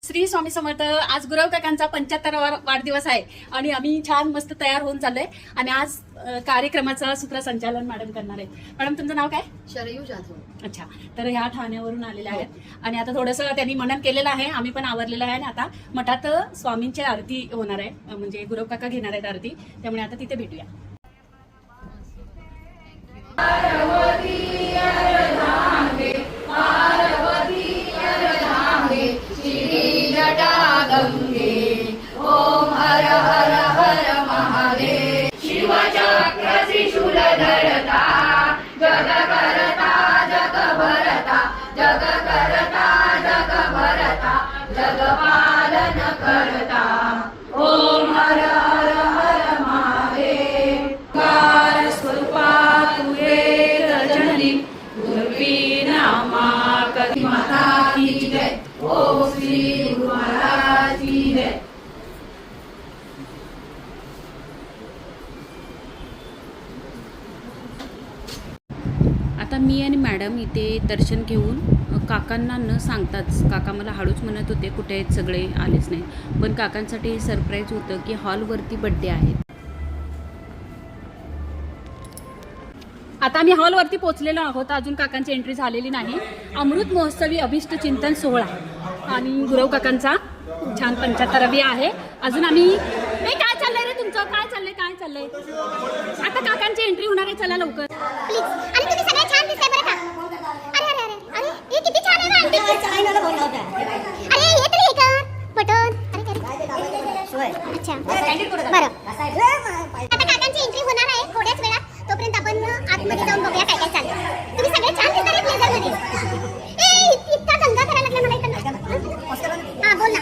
श्री स्वामी समर्थ. आज गुरव काकांचा 75वा वाढदिवस आहे आणि आम्ही छान मस्त तयार होऊन चाललोय आणि आज कार्यक्रमाचं सूत्रसंचालन मॅडम करणार आहेत. मॅडम तुमचं नाव काय? शरयू जाधव. अच्छा, तर ह्या ठाण्यावरून आलेल्या आहेत आणि आता थोडंसं त्यांनी मनन केलेलं आहे, आम्ही पण आवरलेलं आहे आणि आता मठात स्वामींची आरती होणार आहे, म्हणजे गुरव काका घेणार आहेत आरती, त्यामुळे आता तिथे भेटूया. ओम हर हर हर महादेव. शिवचक्र त्रिशूलधरता जग करता जग भरता जग करता जग भरता जग पालन करता. ओम हर हर हर महादेव. कार स्वरूपा तू एक जननी गुरुवी नामा कधी माता की जय. ओम श्री गुरु महाराज की जय. आता मी आणि मॅडम इथे दर्शन घेऊन काकांना न सांगताच, काका मला हळूच म्हणत होते कुठे आहेत सगळे, आलेच नाही, पण काकांसाठी हे सरप्राईज होतं की हॉलवरती बड्डे आहे. आता आम्ही हॉलवरती पोहोचलेलो आहोत, अजून काकांची एंट्री झालेली नाही. अमृत महोत्सवी अभिष्ट चिंतन सोहळा आणि गुरव काकांचा छान 75वी आहे. अजून आम्ही काय चाललंय रे तुमचं, काय चाललंय आता काकांची एंट्री होणार आहे, चला लवकर प्लीज. आणि तुम्ही सगळे छान दिसताय बरं का. अरे अरे अरे अरे हे किती छान आहे ना आंटी. अरे हे तरी हे का बटन. अरे अच्छा बरं. आता काकांची एंट्री होणार आहे थोड्याच वेळात, तोपर्यंत आपण आतमध्ये जाऊन बघूया काय काय चाललंय. तुम्ही सगळे छान दिसताय ब्लेझर मध्ये. इतका दंगा करायला लागला मला इथं. हां बोल ना.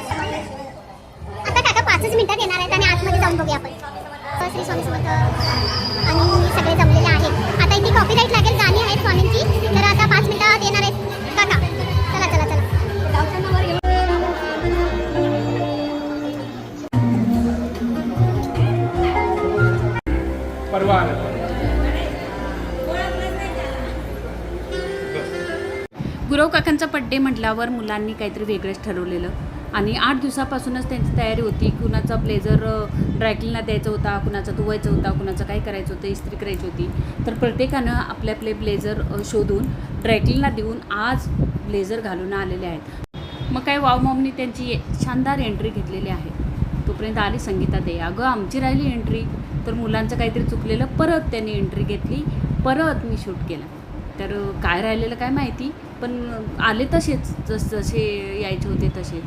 आता काका 5 मिनिटात येणार आहेत आणि आतमध्ये जाऊन बघूया आपण. श्री स्वामी समर्थ. आणि सगळे जमलेले आहेत. आता इथे कॉपीराईट लागेल, गाणी आहेत स्वामींची, तर आता 5 मिनिटात येणार आहेत काका. चला चला चला. गुरव काकांचा बड्डे म्हटल्यावर मुलांनी काहीतरी वेगळंच ठरवलेलं आणि 8 दिवसापासूनच त्यांची तयारी होती. कुणाचा ब्लेझर ड्रायक्लीनला द्यायचा होता, कुणाचा धुवायचा होता, कुणाचं काय करायचं होतं, इस्त्री करायची होती. तर प्रत्येकानं आपले आपले ब्लेझर शोधून ड्रायक्लीनला देऊन आज ब्लेझर घालून आलेले आहेत. मग काय वाव मॉमनी त्यांची शानदार एंट्री घेतलेली आहे. तोपर्यंत आली संगीता दे. अगं आमची राहिली एंट्री, तर मुलांचं काहीतरी चुकलेलं, परत त्यांनी एंट्री घेतली, परत मी शूट केलं. तर काय राहिलेलं काय माहिती, पण आले तसेच जसे यायचे होते तसे.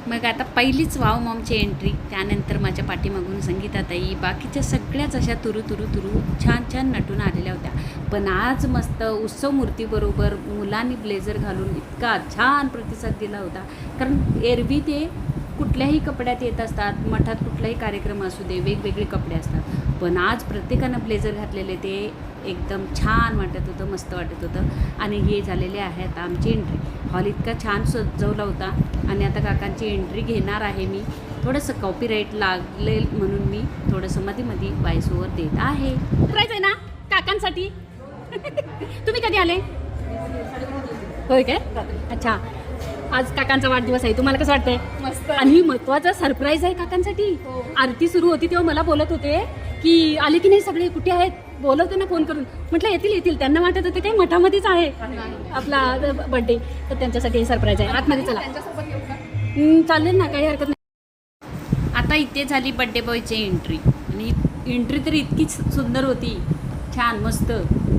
मग आता पहिलीच वाव मॉमची एंट्री, त्यानंतर माझ्या पाठीमागून संगीताताई, बाकीच्या सगळ्याच अशा तुरू छान छान नटून आलेल्या होत्या. पण आज मस्त उत्सव मूर्तीबरोबर मुलांनी ब्लेझर घालून इतका छान प्रतिसाद दिला होता. कारण एरवी ते कुठल्याही कपड्यात येत असतात, मठात कुठलाही कार्यक्रम असू दे वेगवेगळे कपडे असतात, पण आज प्रत्येकानं ब्लेझर घातलेले ते एकदम छान वाटत होतं, मस्त वाटत होतं. आणि हे झालेले आहे आता आमची एंट्री. हॉल इतका छान सजवला होता आणि आता काकांची एंट्री घेणार आहे मी. थोडंसं कॉपीराईट लागले म्हणून मी थोडंसं मध्ये व्हॉइस ओव्हर देत आहे. सरप्राईज आहे ना काकांसाठी. तुम्ही कधी आले? होय काय? अच्छा, आज काकांचा वाढदिवस आहे. तुम्हाला कसं वाटतंय? मस्त. आणि महत्वाचा सरप्राईज आहे काकांसाठी. आरती सुरू होती तेव्हा मला बोलत होते की आले की नाही सगळे, कुठे आहेत, बोलवते ना फोन करून. म्हटलं येतील. त्यांना वाटत होते काय मठामध्येच आहे आपला बर्थडे, तर त्यांच्यासाठी हे सरप्राईज आहे. आतमध्ये चला. चालेल ना, काही हरकत नाही. आता इथे झाली बड्डे बॉयची एंट्री आणि एंट्री तर इतकी सुंदर होती, छान मस्त.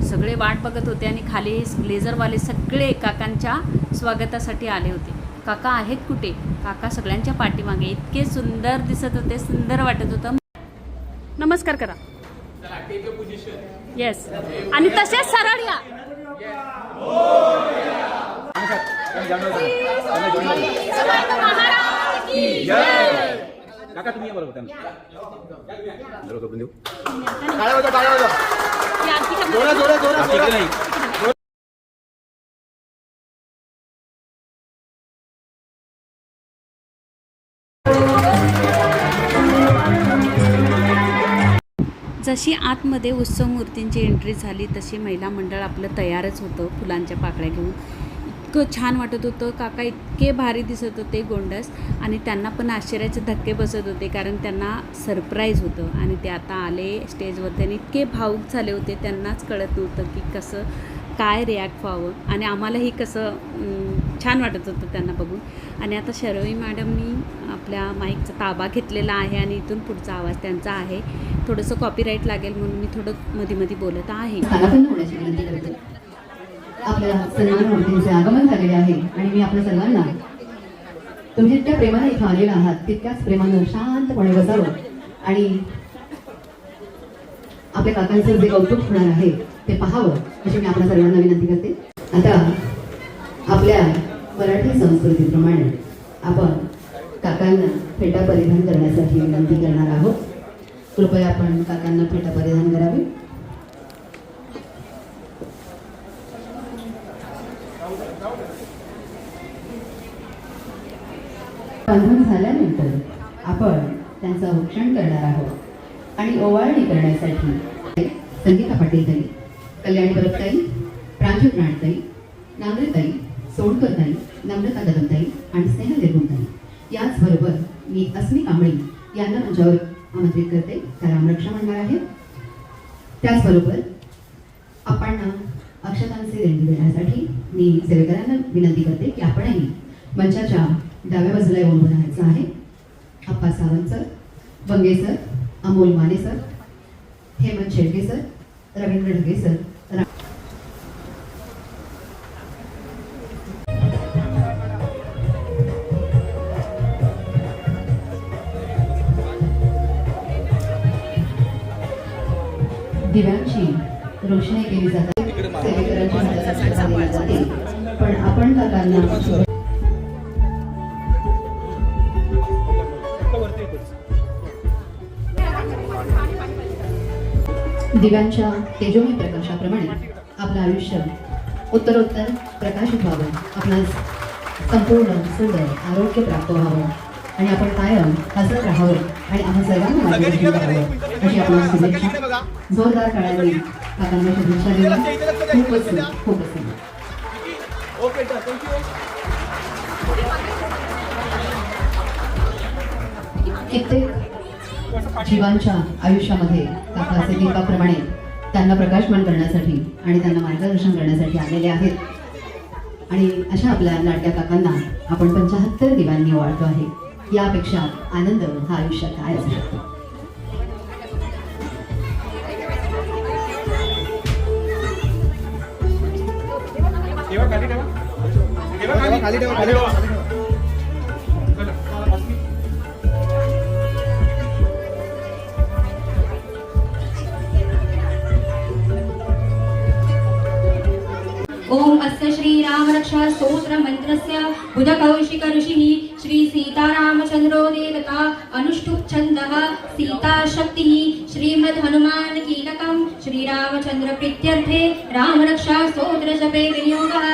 सगळे वाट बघत होते आणि खाली ब्लेझरवाले सगळे काकांच्या स्वागतासाठी आले होते. काका आहेत कुठे? काका सगळ्यांच्या पाठीमागे इतके सुंदर दिसत होते, सुंदर वाटत होतं. नमस्कार करा. येस, आणि तसेच सरळ या. काका तुम्ही या बरोबर त्यांना देऊ. जशी आतमध्ये उत्सव मूर्तींची एंट्री झाली तशी महिला मंडळ आपलं तयारच होतं फुलांच्या पाकळ्या घेऊन. इतकं छान वाटत होतं. काका इतके भारी दिसत होते गोंडस, आणि त्यांना पण आश्चर्याचे धक्के बसत होते कारण त्यांना सरप्राईज होतं. आणि ते आता आले स्टेजवर, त्यांनी इतके भावूक झाले होते, त्यांनाच कळत नव्हतं की कसं काय रिॲक्ट व्हावं. आणि आम्हालाही कसं छान वाटत होतं त्यांना बघून. आणि आता शर्वरी मॅडमनी आपल्या माईकचा ताबा घेतलेला आहे आणि इथून पुढचा आवाज त्यांचा आहे. थोडंसं कॉपीराईट लागेल म्हणून मी थोडं मध्ये बोलत आहे. स्थानापन्न होण्याची विनंती करते. आपल्या सन्मान मूर्तींचे आगमन झालेले आहे आणि मी आपल्या सर्वांना तुम्ही जितक्या प्रेमाने इथं आलेला आहात तितक्याच प्रेमानं शांतपणे बसावं आणि आपल्या काकांचं जे कौतुक होणार आहे ते पाहावं अशी मी आपल्या सर्वांना विनंती करते. आता आपल्या मराठी संस्कृतीप्रमाणे आपण काकांना फेटा परिधान करण्यासाठी विनंती करणार आहोत. कृपया आपण काकांना फेटा परिधान करावे. बंधन झाल्यानंतर आपण त्यांचं औक्षण करणार आहोत आणि ओवाळणी करण्यासाठी संगीता पाटीलताई, कल्याणी परबताई, प्रांजल राणताई, नांगरेताई, सोडकरताई, नम्रता कदमताई आणि स्नेहा निर्गुणताई याचबरोबर मी अस्मी कांबळी यांना मंचावर आमंत्रित करते. त्या रामरक्षा म्हणणार आहेत. त्याचबरोबर आपण अक्षतांचे देणगी देण्यासाठी मी सेवेकरांना विनंती करते की आपणही मंचाच्या डाव्या बाजूला येऊन उभं राहायचं आहे. अप्पा सावंत सर, बंगे sir, Amol Mane sir, Hemant Shelke sir, Ravindra Dhage sir, दिव्यांची रोषणाई केली जाते. सेवेकरांच्या हातात दिली जाते. पण आपण काकांना दिव्यांच्या तेजोमय प्रकाशाप्रमाणे आपलं आयुष्य उत्तरोत्तर प्रकाशित व्हावं, आपणास संपूर्ण सुंदर आरोग्य प्राप्त व्हावं आणि आपण कायम हसत राहावं आणि आम्हा सर्वांना मार्गदर्शन करावं अशी आपल्याला शुभेच्छा. जोरदार टाळ्यांनी काकांना शुभेच्छा देऊन खूपच कित्येक जीवांच्या आयुष्यामध्ये काकाचे दीपाप्रमाणे त्यांना प्रकाशमान करण्यासाठी आणि त्यांना मार्गदर्शन करण्यासाठी आलेले आहेत. आणि अशा आपल्या लाडक्या काकांना आपण 75 दिव्यांनी ओवाळतो आहे. यापेक्षा आनंद हा आयुष्यात काय असू शकतो. ओम अस्य श्री रामरक्षा स्तोत्र मंत्रस्य बुधकौशिक ऋषिः श्री सीतारामचंद्रो देवता अनुष्टुप् छन्दः सीता शक्तिः श्रीमद् हनुमान कीलकं श्री रामचंद्र प्रीत्यर्थे रामरक्षा स्तोत्र जपे विनियोगः.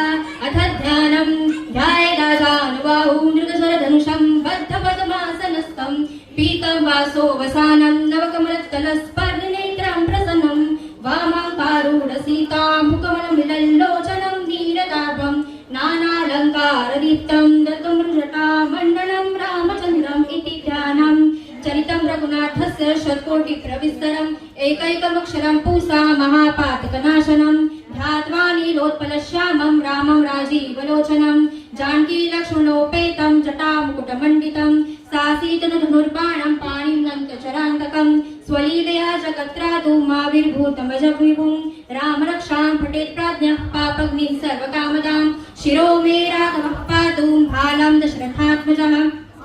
अथ ध्यानं ध्यायेदाजानुबाहु मृगशरधनुषं बद्धपद्मासनस्थं पीतं वासो वसानं नवकमलस्थलस्पर्धनेत्रं प्रसन्नं वामाकारूढ सीतां मुखमलमिलल्लोचनं दीनदाभं नानालङ्कारदीप्तं दत्तमृषटामण्डनं रामचन्द्रम् इति ध्यानं. चरितं रघुनाथस्य शतकोटिप्रविस्तरम् एकैकमक्षरं पूसा महापातकनाशनं ध्यात्वा नीलोत्पलश्यामं रामं राजीवलोचनं जानकी लक्ष्मणोपेतं जटामुकुटमण्डितं सासीतनुधनुर्बाणं पाणिं लङ्कचरान्तकं स्वलीलया जगत्रादु माविर्भूतमजविभुं रामरक्षां पठेत् प्राज्ञः पापग्निं सर्वकामदां शिरो मे राघवः पातु भालं दशरथात्मजः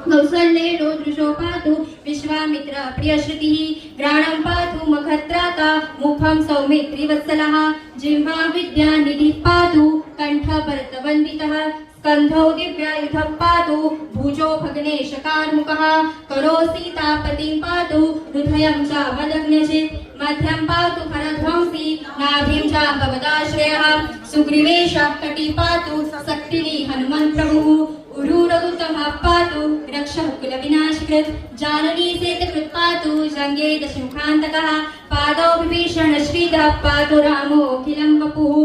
कौसल्येनो दृशो पातु विश्वामित्र प्रियश्रुतिः ग्राणं पातु मखत्राता मुखं सौमित्रिवत्सलः जिह्वा विद्यानिधिः पातु कण्ठभरतवन्दितः स्कन्धौ दिव्यायुधः पातु भुजो भग्नेशकार्मुकः करो सीतापतिं पातु हृदयं च मदग्न्यजित् मध्यं पातु फलध्वंसी नाभिं च भवदाश्रयः सुग्रीवेशः कटी पातु शक्तिनी हनुमन् प्रभुः उरुरगुतमः पातु रक्षः कुलविनाशकृत् जाननी सेतकृत् पातु जङ्गे दशमुखान्तकः पादौ विभीषण श्रीदः पातु रामोऽखिलं वपुः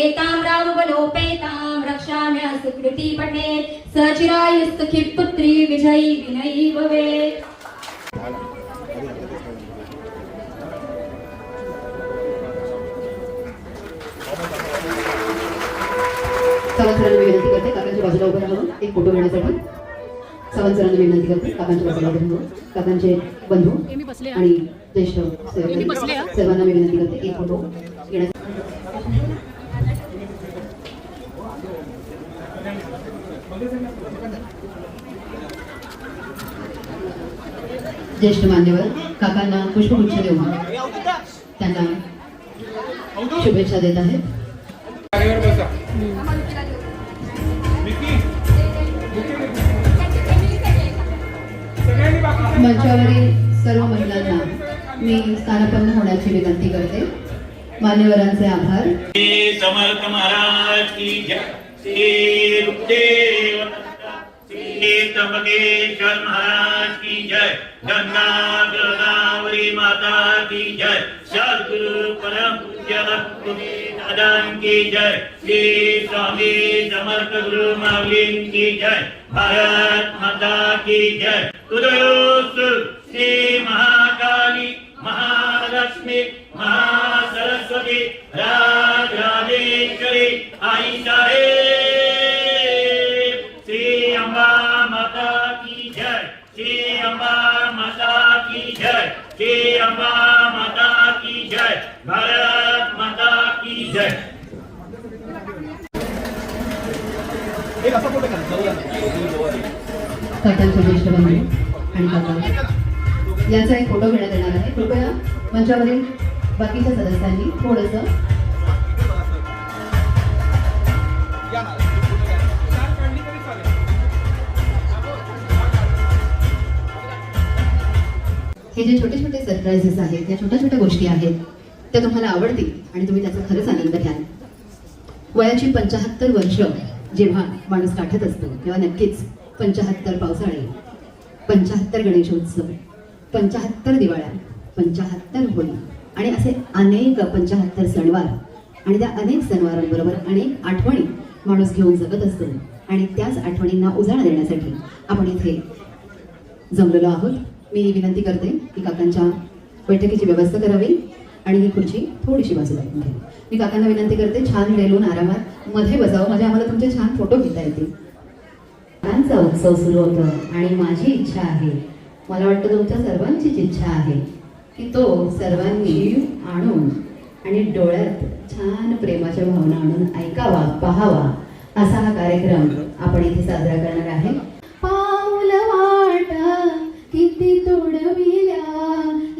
एतां रामबलोपेतां रक्षाम्यस्तु कृति पठेत् सचिरायुस्तुखी पुत्री विजयी विनयी भवेत्. सावंतरांना विनंती करते काकांच्या बाजूला उभं राहावं एक फोटो घेण्यासाठी. सावंतरांना विनंती करते काकांच्या बाजूला उभं राहावं. काकांचे बंधू मी बसले आणि ज्येष्ठ मी बसले, हा. सर्वांना मी विनंती करते एक फोटो घेण्यासाठी. ज्येष्ठ मान्यवर काकांना पुष्पगुच्छ देऊन त्यांना शुभेच्छा देत आहेत. मंचावरील सर्व महिलांना मी स्थानापन्न होण्याची विनंती करते. मान्यवरांचे आभार. समर्थ महाराज की जय. श्री रुक्देव श्री त्र्यंबकेश्वर महाराज की जय. गंगा गोदावरी माता की जय. सद्गुरु परम पूज्य दादा की जय. श्री स्वामी समर्थ गुरु माऊली की जय. भारत माता की जय. उदयोस्तु श्री महाकाली महालक्ष्मी महासरस्वती राजराजेश्वरी आई साहेब. श्री अंबा माता की जय. श्री अंबा माता की जय. श्री अंबा माता की जय. भारत माता की जय. काकांचे ज्येष्ठ बंधू आणि काका यांचा एक फोटो घेण्यात येणार आहे. कृपया मंचावरील बाकीच्या सदस्यांनी थोडंसं हे जे छोटे छोटे सरप्राइजेस आहेत, या छोट्या छोट्या गोष्टी आहेत त्या तुम्हाला आवडतील आणि तुम्ही त्याचा खरंच आनंद घ्याल. वयाची 75 वर्ष जेव्हा माणूस गाठत असतो तेव्हा नक्कीच 75 पावसाळे, 75 गणेशोत्सव, 75 दिवाळ्या, 75 होळी आणि असे अनेक 75 सणवार आणि त्या अनेक सणवारांबरोबर अनेक आठवणी माणूस घेऊन जगत असतो आणि त्याच आठवणींना उजाळा देण्यासाठी आपण इथे जमलेलो आहोत. मी विनंती करते की काकांच्या बैठकीची व्यवस्था करावी आणि ही खुर्ची थोडीशी बाजूला घ्या. मी काकांना विनंती करते छान लेलून आरामात मध्ये बसावं म्हणजे आम्हाला तुमचे छान फोटो घेता येतील. सणांचा उत्सव सुरू होतो आणि माझी इच्छा आहे, मला वाटतं तुमच्या सर्वांचीच इच्छा आहे की तो सर्वांनी आणून आणि डोळ्यात छान प्रेमाच्या भावना आणून ऐकावा, पाहावा असा हा कार्यक्रम आपण इथे साजरा करणार आहे. पाऊल वाटा किती तोडविल्या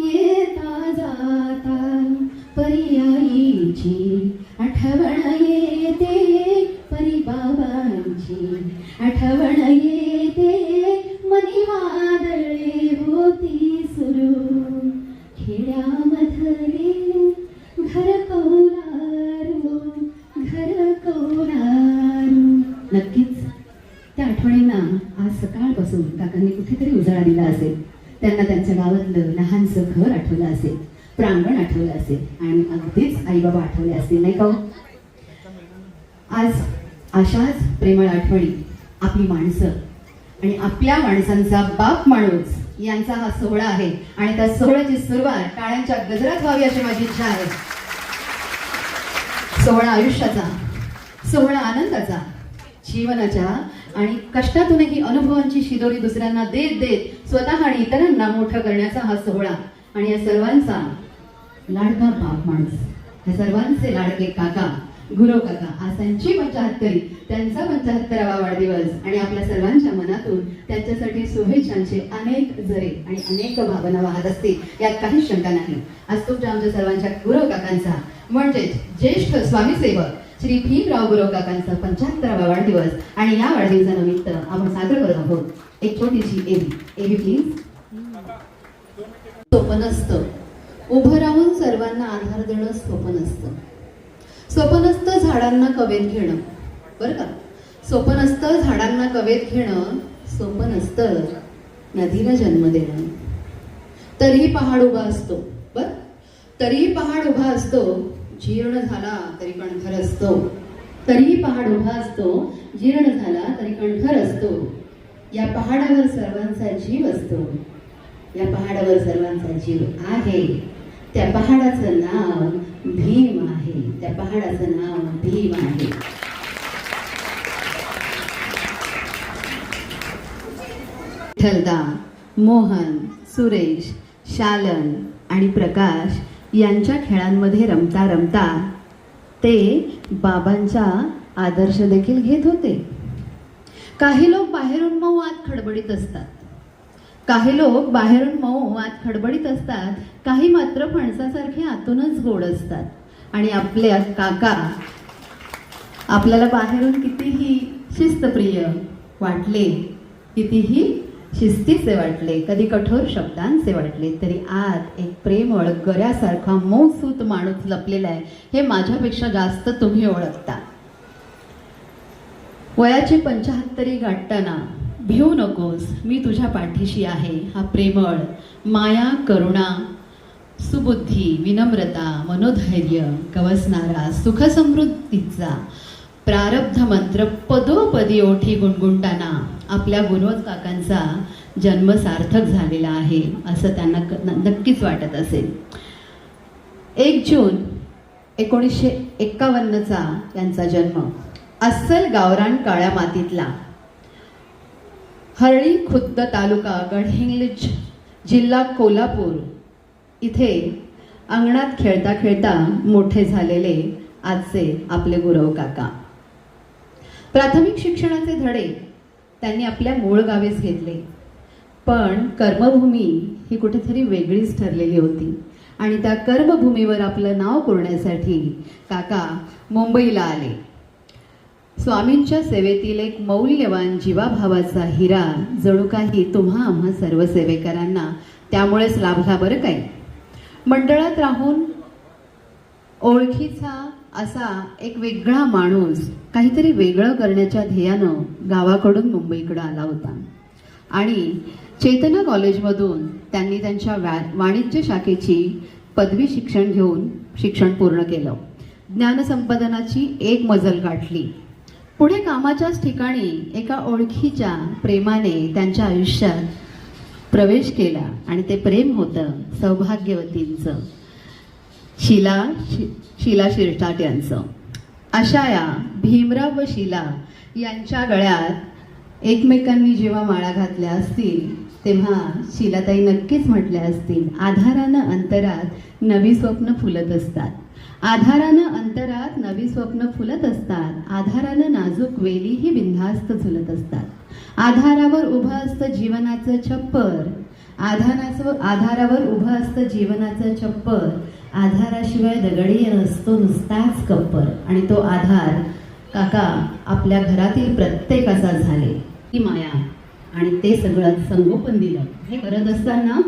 येता जाता पर्यायीची आठवण येते, परी बाबांची आठवण येते, मनी वादळे होती सुरू खेड्यामधले घर कौलारू, घर कौलारू. नक्कीच त्या आठवणींना आज सकाळपासून काकांनी कुठेतरी उजाळा दिला असेल. त्यांना त्यांच्या गावातलं लहानसं घर आठवलं असेल, प्रांगण आठवलं असेल आणि अगदीच आईबाबा आठवले असतील, नाही का? आज अशाच प्रेमळ आठवणी, आपली माणसं आणि आपल्या माणसांचा बाप माणूस यांचा हा सोहळा आहे आणि त्या सोहळ्याची सुरुवात टाळ्यांच्या गजरात व्हावी अशी माझी इच्छा आहे. सोहळा आयुष्याचा, सोहळा आनंदाचा, जीवनाच्या आणि कष्टातूनही अनुभवांची शिदोरी दुसऱ्यांना देत देत स्वतः आणि इतरांना मोठं करण्याचा हा सोहळा आणि या सर्वांचा लाडका बाप माणूस, या सर्वांचे लाडके काका गुरव काका, आज त्यांची 75वी, त्यांचा 75वा वाढदिवस आणि आपल्या सर्वांच्या मनातून त्यांच्यासाठी शुभेच्छांचे अनेक झरे आणि अनेक भावना वाहत असतील यात काहीच शंका नाही. आज तुमच्या आमच्या सर्वांच्या गुरव काकांचा म्हणजेच ज्येष्ठ स्वामीसेवक श्री भीमराव गुरव काकांचा 75वा वाढदिवस आणि या वाढदिवसानिमित्त आपण साजरा करत आहोत एक छोटीशी एबी प्लीज. सोपं नसतं उभं राहून सर्वांना आधार देणं, सोपं नसतं. सोपं नसतं झाडांना कवेत घेणं, बरं का? सोपं नसतं झाडांना कवेत घेणं, सोपं नसतं नदीला जन्म देणं. तरीही पहाड उभा असतो, बर तरीही पहाड उभा असतो, जीर्ण झाला तरी कणखर असतो. तरीही पहाड उभा असतो, जीर्ण झाला तरी कणखर असतो. या पहाडावर सर्वांचा जीव असतो, या पहाडावर सर्वांचा जीव आहे. त्या पहाडाचं नाव भीम आहे, त्या पहाडाचं नाव भीम आहे. विठ्ठलदा, मोहन, सुरेश, शालन आणि प्रकाश यांच्या खेळांमध्ये रमता रमता ते बाबांचा आदर्श देखील घेत होते. काही लोक बाहेरून मऊ आत खडबडीत असतात, काही लोक बाहेरून मऊ आत खडबडीत असतात, काही मात्र फणसासारखे आतूनच गोड असतात. आणि आपले काका आपल्याला बाहेरून कितीही शिस्तप्रिय वाटले, कितीही शिस्तीचे वाटले, कधी कठोर शब्दांचे वाटले, तरी आत एक प्रेमळ गऱ्यासारखा मऊसूत माणूस लपलेला आहे, हे माझ्यापेक्षा जास्त तुम्ही ओळखता. वयाची 75 गाठताना भिवू नकोस, मी तुझ्या पाठीशी आहे, हा प्रेमळ, माया, करुणा, सुबुद्धी, विनम्रता, मनोधैर्य कवसणारा सुखसमृद्धीचा प्रारब्ध मंत्र पदोपदी ओठी गुणगुणताना आपल्या गुणवंत काकांचा जन्म सार्थक झालेला आहे असं त्यांना नक्कीच वाटत असेल. 1 जून 1951चा त्यांचा जन्म. अस्सल गावरान काळ्या मातीतला. हरळी खुद्द तालुका गडहिंग्लज जिल्हा कोल्हापूर इथे अंगणात खेळता खेळता मोठे झालेले आजचे आपले गुरव काका. प्राथमिक शिक्षणाचे धडे त्यांनी आपल्या मूळ गावीच घेतले, पण कर्मभूमी ही कुठेतरी वेगळीच ठरलेली होती आणि त्या कर्मभूमीवर आपलं नाव कोरण्यासाठी काका मुंबईला आले. स्वामींच्या सेवेतील एक मौल्यवान जीवाभावाचा हिरा जणू काही तुम्हा आम्हा सर्व सेवेकरांना त्यामुळेच लाभला बरं काही. मंडळात राहून ओळखीचा असा एक वेगळा माणूस काहीतरी वेगळं करण्याच्या ध्येयानं गावाकडून मुंबईकडे आला होता आणि चैतन्य कॉलेजमधून त्यांनी त्यांच्या वाणिज्य शाखेची पदवी शिक्षण घेऊन शिक्षण पूर्ण केलं. ज्ञानसंपादनाची एक मजल गाठली. पुढे कामाच्याच ठिकाणी एका ओळखीच्या प्रेमाने त्यांच्या आयुष्यात प्रवेश केला आणि ते प्रेम होतं सौभाग्यवतींचं, शीला शिरसाट यांचं. अशा या भीमराव व शीला यांच्या गळ्यात एकमेकांनी जेव्हा माळा घातल्या असतील तेव्हा शीलाताई नक्कीच म्हटल्या असतील, आधारानं अंतरात नवी स्वप्न फुलत असतात, आधारानं अंतरात नवी स्वप्न फुलत असतात, आधारानं नाजूक वेलीही बिनधास्त झुलत असतात, आधारावर उभं असतं जीवनाचं छप्पर, आधारावर उभं असतं जीवनाचं छप्पर, आधाराशिवाय दगडी नसतो नुसताच कप्पर. आणि तो आधार काका आपल्या घरातील प्रत्येकाचा झाले, ही माया आणि ते सगळं संगोपन दिलं. हे करत असताना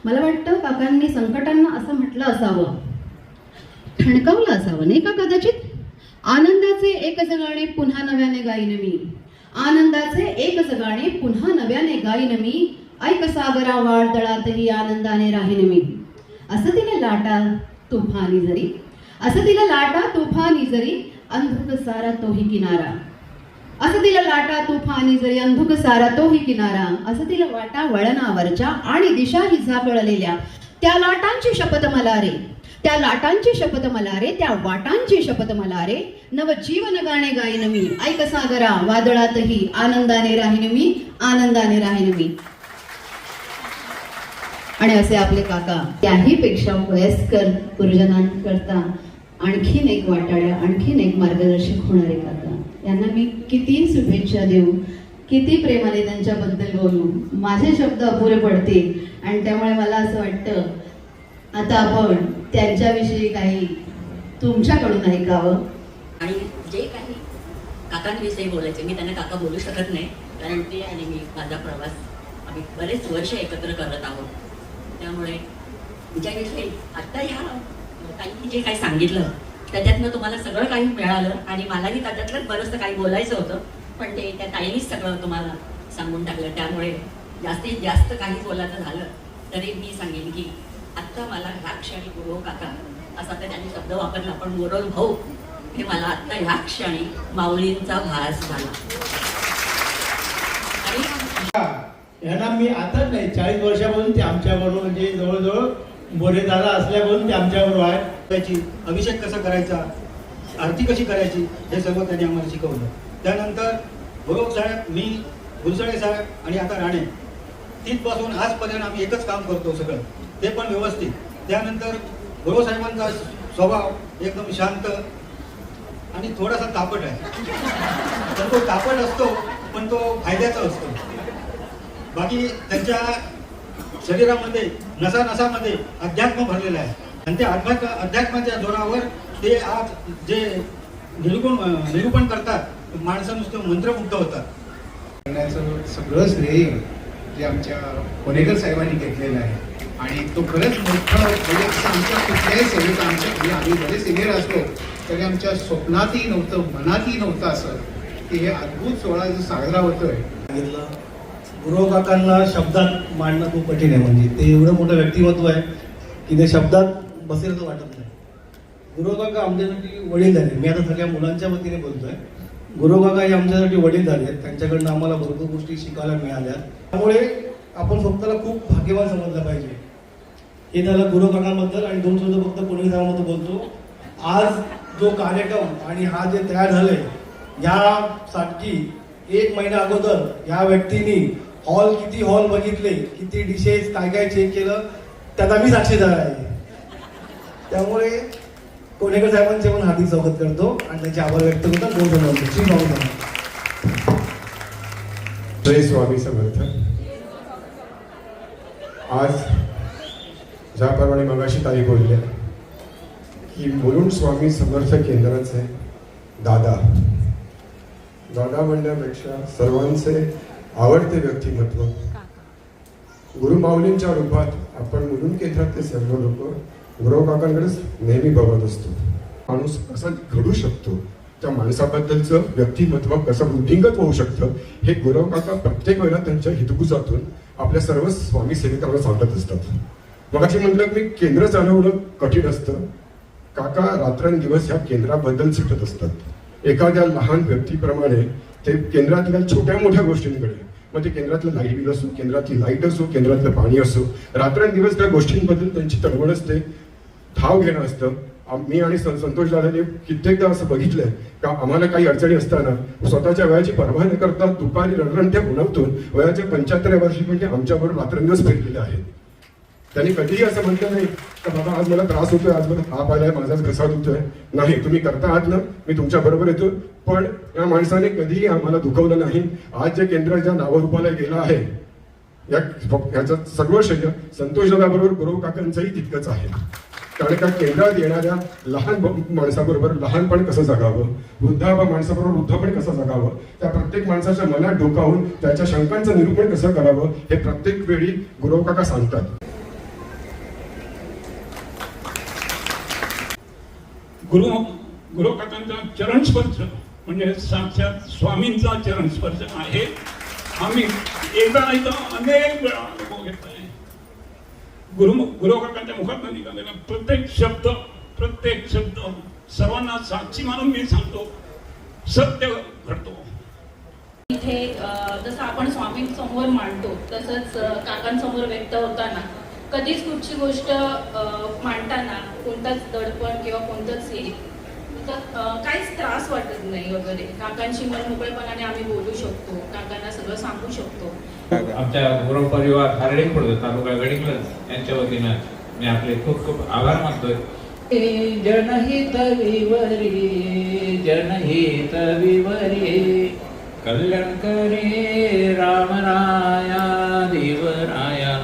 मला वाटतं काकांनी संकटांना असं म्हटलं असावं, ठणकावलं असावं नाही का कदाचित. आनंदाचे एकच गाणे पुन्हा नव्याने गाईन मी, आनंदाचे एकच गाणे पुन्हा नव्याने गाईन मी, ऐक सागरा वाळतळातही आनंदाने राहीन मी. असं तिला लाटा तुफानी जरी, असं तिला लाटा तुफानी जरी, अंधुक सारा तोही किनारा, असं तिला लाटा तुफानी जरी, अंधुक सारा तोही किनारा, असं तिला वाटा वळणावरच्या आणि दिशाही झाकळलेल्या त्या लाटांची शपथ मला रे, त्या लाटांची शपथ मला रे, त्या वाटांची शपथ मला रे, नव जीवन गाणे गाईन मी, ऐक सागरा वादळातही आनंदाने राहीन मी, आनंदाने राहीन मी. आणि असे आपले काका त्याही पेक्षा वयस्कर गुरुजनांकरता आणखीन एक वाटाड्या, आणखीन एक मार्गदर्शक होणारे काका, यांना मी किती शुभेच्छा देऊ, किती प्रेमाने त्यांच्याबद्दल बोलू, माझे शब्द अपुरे पडतील. आणि त्यामुळे मला असं वाटतं आता आपण त्यांच्याविषयी काही तुमच्याकडून ऐकावं. आणि जे काही काकांविषयी बोलायचे, मी त्यांना काका बोलू शकत नाही कारण ते आणि मी माझा प्रवास आम्ही बरेच वर्ष एकत्र करत आहोत. त्यामुळे तिच्याविषयी आत्ता ह्या काही जे काही सांगितलं त्याच्यातनं तुम्हाला सगळं काही मिळालं आणि मलाही त्याच्यातलंच बरंचसं काही बोलायचं होतं. पण ते त्या ताईनीच सगळं तुम्हाला सांगून टाकलं. त्यामुळे जास्तीत जास्त काही बोलायचं झालं तरी मी सांगेन की आत्ता मला ह्या क्षणी गुरव काका असा तर त्यांनी शब्द वापरला, पण गुरव भाऊ हे मला आत्ता ह्या क्षणी माऊलींचा भास झाला. आणि यांना मी आताच नाही 40 वर्षापासून ते आमच्याबरोबर म्हणजे जवळजवळ मोरे दादा असल्यापासून ते आमच्याबरोबर आहे. त्याची अभिषेक कसा करायचा, आरती कशी करायची हे सर्व त्यांनी आम्हाला शिकवलं. त्यानंतर गुरव साहेब, मी गुरुसाळे साहेब आणि आता राणे तिथपासून आजपर्यंत आम्ही एकच काम करतो सगळं, ते पण व्यवस्थित. त्यानंतर गुरव साहेबांचा स्वभाव एकदम शांत आणि थोडासा तापट आहे. तर तो तापट असतो पण तो फायद्याचा असतो. बाकी त्यांच्या शरीरामध्ये नसानसामध्ये अध्यात्म भरलेलं आहे आणि त्या अध्यात्माच्या जोरावर ते आज जे निरूपण करतात, माणसं नुसतं मंत्रमुग्ध होतात. सगळं श्रेय जे आमच्या कोणेकर साहेबांनी घेतलेलं आहे आणि तो खरंच मोठा म्हणजे आमच्या कुठल्याही सेवेचा आमच्या आम्ही जरी सिनियर असलो तरी आमच्या स्वप्नातही नव्हतं, मनातही नव्हतं असं की हे अद्भुत सोहळा जो साजरा होतोय. सांगितलं गुरव काकांना शब्दात मांडणं खूप कठीण आहे. म्हणजे ते एवढं मोठं व्यक्तिमत्व आहे की ते शब्दात बसेल तर वाटत नाही. गुरव काका आमच्यासाठी वडील झाले. मी आता सगळ्या मुलांच्या वतीने बोलतोय. गुरव काका हे आमच्यासाठी वडील झाले आहेत. त्यांच्याकडनं आम्हाला भरपूर गोष्टी शिकायला मिळाल्या. त्यामुळे आपण स्वतःला खूप भाग्यवान समजलं पाहिजे. हे झालं गुरव काकांबद्दल. आणि दोन शब्द फक्त कोणी साहेबांबद्दल बोलतो. आज जो कार्यक्रम आणि हा जे तयार झाले यासाठी 1 महिना अगोदर या व्यक्तींनी किती हॉल बघितले, किती डिशेस काय काय चेक केलं त्यात आम्ही साक्षीदार आहे. त्यामुळे कोणेकर साहेबांचे पण हार्दिक स्वागत करतो आणि त्यांचे आभार व्यक्त करतात. दोन जण श्री स्वामी. जय स्वामी समर्थ. आज ज्याप्रमाणे मगाशी ताई बोलल्या की मुलुंड स्वामी समर्थ केंद्राचे दादा म्हणण्यापेक्षा सर्वांचे आवडते व्यक्तिमत्व गुरुमाऊलींच्या रूपात आपण मुलुंड केंद्रातले सर्व लोक गुरव काकांकडेच नेहमी बघत असतो. माणूस कसा घडू शकतो, त्या माणसाबद्दलचं व्यक्तिमत्व कसं वृद्धिंगत होऊ शकतं हे गुरव काका प्रत्येक वेळेला त्यांच्या हितगुजातून आपल्या सर्व स्वामी सेविकांना सांगत असतात. मग अशी म्हटलं की केंद्र चालवणं कठीण असतं. काका रात्रंदिवस ह्या केंद्राबद्दल झटत असतात. एखाद्या लहान व्यक्तीप्रमाणे ते केंद्रातल्या छोट्या मोठ्या गोष्टींकडे, मग ते केंद्रातलं लाईट बिल असो, केंद्रातली लाईट असो, केंद्रातलं पाणी असो, रात्रंदिवस त्या गोष्टींबद्दल त्यांची तळमळ असते, धाव घेणं असतं. मी आणि संतोष दादाने कित्येकदा असं बघितलंय का आम्हाला काही अडचणी असताना स्वतःच्या वयाची पर्वा न करता दुपारी रणरणत्या उन्हातून वयाच्या 75व्या वर्षी म्हणजे आमच्याबरोबर रात्रंदिवस फिरलेले आहेत. त्यांनी कधीही असं म्हटलं नाही का बाबा आज मला त्रास होतोय, आज मला ताप आलाय, माझाच घसा दुखतोय. नाही, तुम्ही करता आहात ना, मी तुमच्या बरोबर येतो. पण या माणसाने कधीही आम्हाला दुखवलं नाही. आज जे केंद्र ज्या नावारूपाला गेलं आहे याचं सर्व श्रेय संतोष दादाबरोबर गुरव काकांचंही तितकंच आहे. कारण का केंद्रात येणाऱ्या लहान माणसाबरोबर लहानपण कसं जगावं, वृद्धा माणसाबरोबर वृद्धपण कसं जगावं, त्या प्रत्येक माणसाच्या मनात डोकावून त्याच्या शंकांचं निरूपण कसं करावं हे प्रत्येक वेळी गुरव काका सांगतात. गुरु काकांचा चरणस्पर्श म्हणजे साक्षात स्वामींचा चरणस्पर्श आहे. आम्ही एकदा नाही तर अनेक वेळा अनुभव घेतलाय. गुरु काकांच्या मुखात निघालेला प्रत्येक शब्द सर्वांना साक्षी मानून मी सांगतो, सत्य घडतो. इथे जसं आपण स्वामींसमोर मांडतो तसंच काकांसमोर व्यक्त होताना कधीच कुठची गोष्ट मांडताना कोणताच दडपण किंवा कोणतंच हे काहीच त्रास वाटत नाही वगैरे. काकांशी मनमोकळेपणाने आम्ही बोलू शकतो, काकांना सगळं सांगू शकतो. आमच्या गुरव परिवार हरडेखोड तालुका गडिंग्लज यांच्या वतीनं मी आपले खूप खूप आभार मानतोय. जनहित विवरी कल्याण करे रामराया देवराया,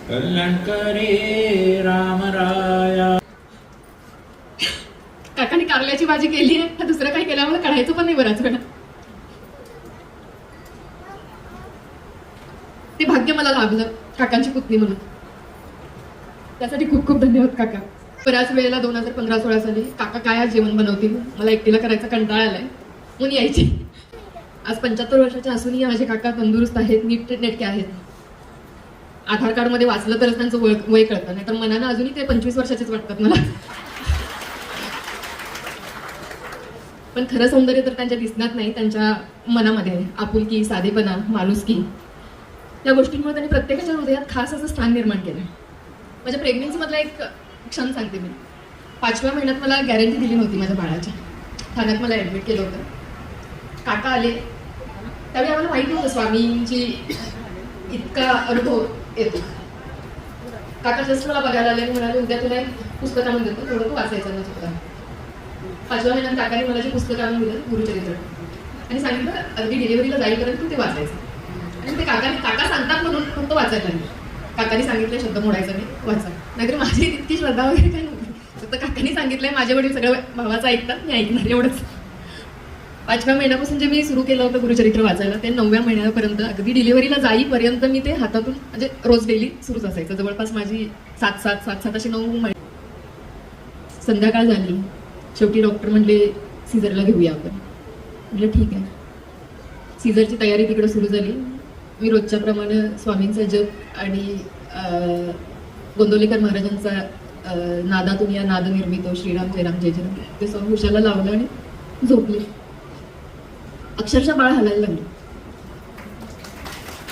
कल्याण करे रामराया. काकांनी कारल्याची भाजी केली आहे, दुसरं काही केलं आम्हाला कळायचं पण नाही बराच वेळा. ते भाग्य मला लाभलं काकांची पुतणी म्हणून. त्यासाठी खूप खूप धन्यवाद काका. बऱ्याच वेळेला 2015-16 साली काका काय आज जेवण बनवतील, मला एकटीला करायचा कंटाळा आलाय म्हणून यायची. आज 75 वर्षाच्या असूनही माझे काका तंदुरुस्त आहेत, नीटनेटके आहेत. आधार कार्डमध्ये वाचलं तरच त्यांचं वय कळतं, नाहीतर मनानं अजूनही ते 25 वर्षाचेच वाटतात मला. पण खरं सौंदर्य तर त्यांच्या दिसण्यात नाही, त्यांच्या मनामध्ये आपुलकी, साधेपणा, माणुसकी या गोष्टींमुळे त्यांनी प्रत्येकाच्या हृदयात खास असं स्थान निर्माण केलं. माझ्या प्रेग्नन्सीमधला एक क्षण सांगते मी. 5व्या महिन्यात मला गॅरंटी दिली नव्हती माझ्या बाळाच्या. ठाण्यात मला ॲडमिट केलं होतं. काका आले त्यावेळी आम्हाला माहिती नव्हतं स्वामींची इतका अनुभव येतो. काका जस्ट मला बघायला आले आणि म्हणाले, उद्या तुला एक पुस्तक आणून देतो, थोडं तू वाचायचं ना चुकता. 5व्या महिन्यात काकाने मला जे पुस्तक आणून दिलं गुरुचरित्र आणि सांगितलं अगदी डिलिव्हरीला जाईपर्यंत तू ते वाचायचं. आणि ते काका सांगतात म्हणून फक्त वाचायला लागले. काकाने सांगितलं शब्द मोडायचा नाही, वाचा. नाहीतर माझी इतकी श्रद्धा वगैरे काही नव्हती. फक्त काकाने सांगितलंय माझ्या वडील सगळं भावाचं ऐकतात, मी ऐकणार एवढंच. 5व्या महिन्यापासून जे मी सुरू केलं होतं गुरुचरित्र वाचायला ते 9व्या महिन्यापर्यंत अगदी डिलिव्हरीला जाईपर्यंत मी ते हातातून म्हणजे रोज डेली सुरूच असायचं. जवळपास माझी 7 अशी 9 महिने. संध्याकाळ झाली, शेवटी डॉक्टर म्हणले सीझरला घेऊया आपण. म्हटलं ठीक आहे. सीझरची तयारी तिकडे सुरू झाली. मी रोजच्या प्रमाणे स्वामींचा जप आणि गोंदवलेकर महाराजांचा नादातून या नाद निर्मितो श्रीराम जय राम जय जय राम ते सॉंग उशाला लावलं आणि झोपले. अक्षरशः बाळ हलायला लागलं.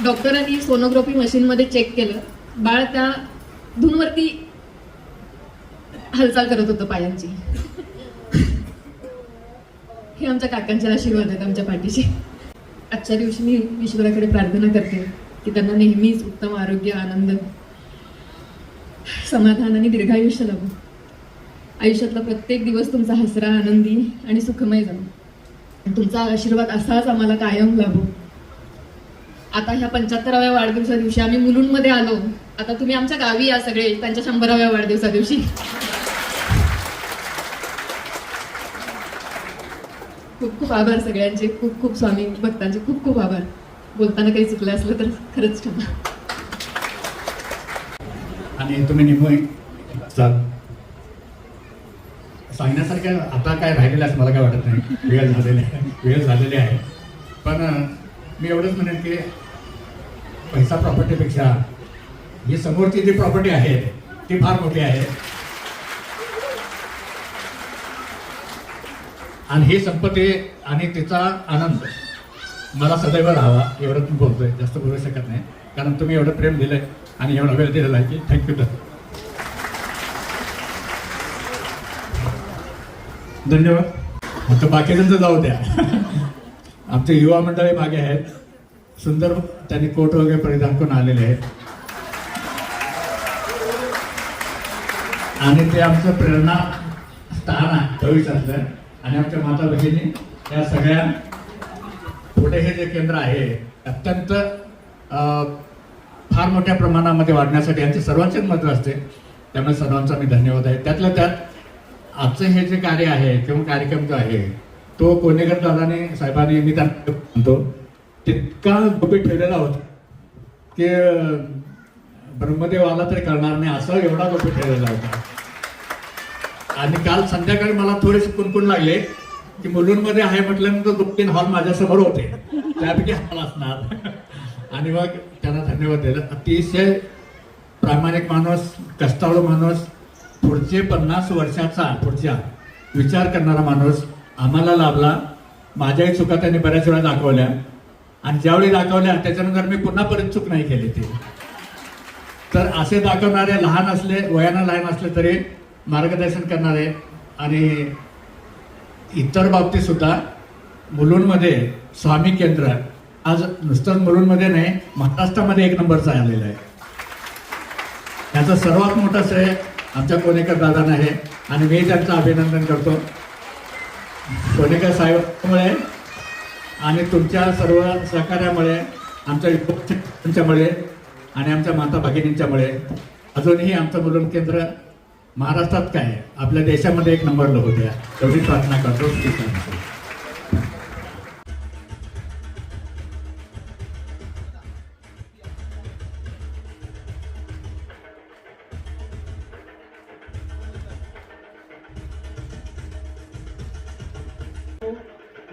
डॉक्टरांनी सोनोग्राफी मशीनमध्ये चेक केलं. बाळ त्या धूनवरती हालचाल करत होतं पायांची. हे आमच्या काकांचे आशीर्वाद आहेत आमच्या पाठीशी. आजच्या दिवशी मी ईश्वराकडे प्रार्थना करते की त्यांना नेहमीच उत्तम आरोग्य, आनंद, समाधान आणि दीर्घायुष्य लाभो. आयुष्यातला प्रत्येक दिवस तुमचा हसरा, आनंदी आणि सुखमय जाणो. तुमचा आशीर्वाद असाच आम्हाला कायम लाभो. आता ह्या 75व्या वाढदिवसा दिवशी आम्ही मुलुंडमध्ये आलो. आता तुम्ही आमच्या गावी या सगळे त्यांच्या 100व्या वाढदिवसा दिवशी. खूप खूप आभार सगळ्यांचे. खूप खूप स्वामी भक्तांचे खूप खूप आभार. बोलताना काही चुकलं असलं तर खरंच क्षमा. आणि तुम्ही निमोई सांगण्यासारखं आता काय राहिलेलं असं मला काय वाटत नाही. वेळ झालेली आहे. पण मी एवढंच म्हणेन की पैसा प्रॉपर्टीपेक्षा ही समोरची जी प्रॉपर्टी आहे ती फार मोठी आहे. आणि ही संपत्ती आणि तिचा आनंद मला सदैव राहावा एवढंच मी बोलतोय. जास्त बोलू शकत नाही कारण तुम्ही एवढं प्रेम दिलंय आणि एवढा वेळ दिलेला आहे की थँक्यू. धन्यवाद. आता बाकीच्यांचं जाऊ द्या. आमचे युवा मंडळी मागे आहेत. सुंदर त्यांनी कोट वगैरे परिधान करून आलेले आहेत आणि ते आमचं प्रेरणा स्थान आहे भविष्यातलं. आणि आमच्या माता भगिनी या सगळ्या पुढे हे जे केंद्र आहे अत्यंत फार मोठ्या प्रमाणामध्ये वाढण्यासाठी यांचे सर्वांचेच मदत असते. त्यामुळे सर्वांचा मी धन्यवाद आहे. त्यातल्या त्यात आजचं हे जे कार्य आहे किंवा कार्यक्रम जो आहे तो कोणेकर दादाने साहेबांनी मी त्यांना म्हणतो तितका गुपित ठेवलेला होता की ब्रह्मदेव आला तरी कळणार नाही असं एवढा गुपित ठेवलेला होता. आणि काल संध्याकाळी मला थोडेसे कुणकुण लागले की मुलुंडमध्ये आहे म्हटल्यानंतर 2-3 हॉल माझ्यासमोर होते त्यापैकी हॉल असणार. आणि मग त्यांना धन्यवाद दिला. अतिशय प्रामाणिक माणूस, कष्टाळू माणूस, पुढचे 50 वर्षाचा पुढच्या विचार करणारा माणूस आम्हाला लाभला. माझ्याही चुका त्यांनी बऱ्याच वेळा दाखवल्या आणि ज्यावेळी दाखवल्या त्याच्यानंतर मी पुन्हा परत चूक नाही केली ती. तर असे दाखवणारे लहान असले, वयानं लहान असले तरी मार्गदर्शन करणारे आणि इतर बाबतीत सुद्धा मुलुंडमध्ये स्वामी केंद्र आज नुसतंच मुलुंडमध्ये नाही महाराष्ट्रामध्ये 1 नंबरचा आलेला आहे. याचं सर्वात मोठं श्रेय आमच्या कोणेकर दादांना आहे आणि मी त्यांचं अभिनंदन करतो. कोणेकर साहेबांमुळे आणि तुमच्या सर्व सहकार्यामुळे, आमच्या युवकांच्यामुळे आणि आमच्या माता भगिनींच्यामुळे अजूनही आमचं मुलुंड केंद्र महाराष्ट्रात काय आपल्या देशामध्ये 1 नंबरला होऊ द्या एवढी प्रार्थना करतो.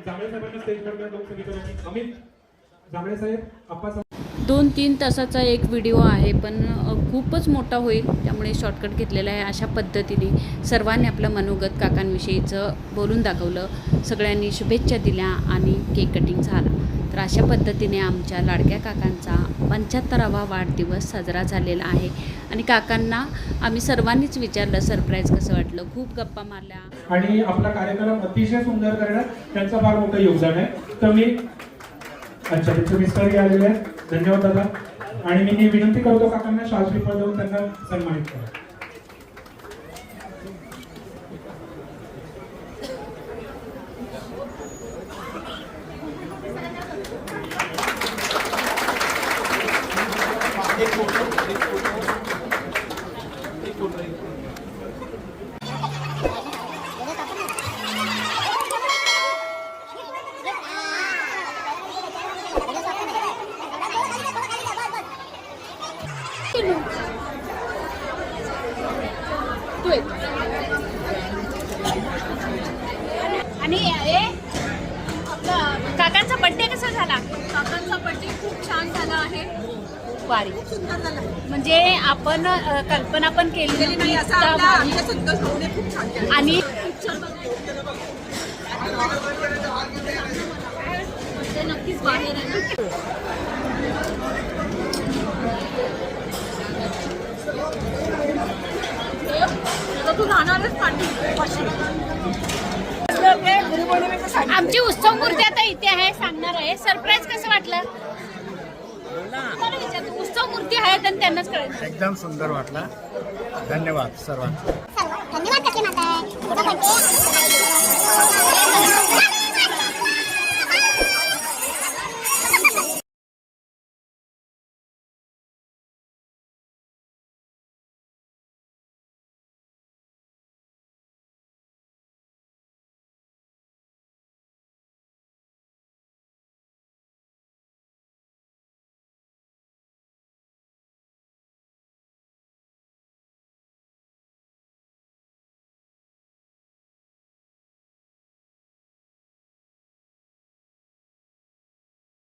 जांभळे साहेबांना स्टेजवर लोकसभेच्या अमित जांभळे साहेब आप्पा 2-3 तासाचा एक व्हिडिओ आहे, पण खूपच मोठा होईल, त्यामुळे शॉर्टकट घेतलेला आहे. अशा पद्धतीने सर्वांनी आपलं मनोगत काकांविषयीचं बोलून दाखवलं, सगळ्यांनी शुभेच्छा दिल्या आणि केक कटिंग झाला. तर अशा पद्धतीने आमच्या लाडक्या काकांचा 75वा वाढदिवस साजरा झालेला आहे. आणि काकांना आम्ही सर्वांनीच विचारलं सरप्राईज कसं वाटलं, खूप गप्पा मारल्या आणि आपला कार्यक्रम अतिशय सुंदर करण्यात त्यांचं फार मोठं योगदान आहे. तर मी अच्छा त्यांचे मिस्टरही आलेले आहेत, धन्यवाद दादा. आणि मी विनंती करतो काकांना शाल श्रीफळ देऊन त्यांना सन्मानित करा. आणि आपला काकांचा बर्थडे कसा झाला? काकांचा बर्थडे खूप छान झाला आहे, वारी खूप सुंदर झाला. म्हणजे आपण कल्पना पण केलेली नाही असं आपल्या संतोष भाऊने खूप छान केलं. आणि ते नक्कीच बाहेर आहे. तू राहणारच पाठी. आमची उत्सव मूर्ती आता इथे आहे, सांगणार आहे. सरप्राईज कसं वाटलं? उत्सव मूर्ती आहेत आणि त्यांनाच कळेल. एकदम सुंदर वाटला. धन्यवाद सर्वांना. धन्यवाद कसले म्हणताय?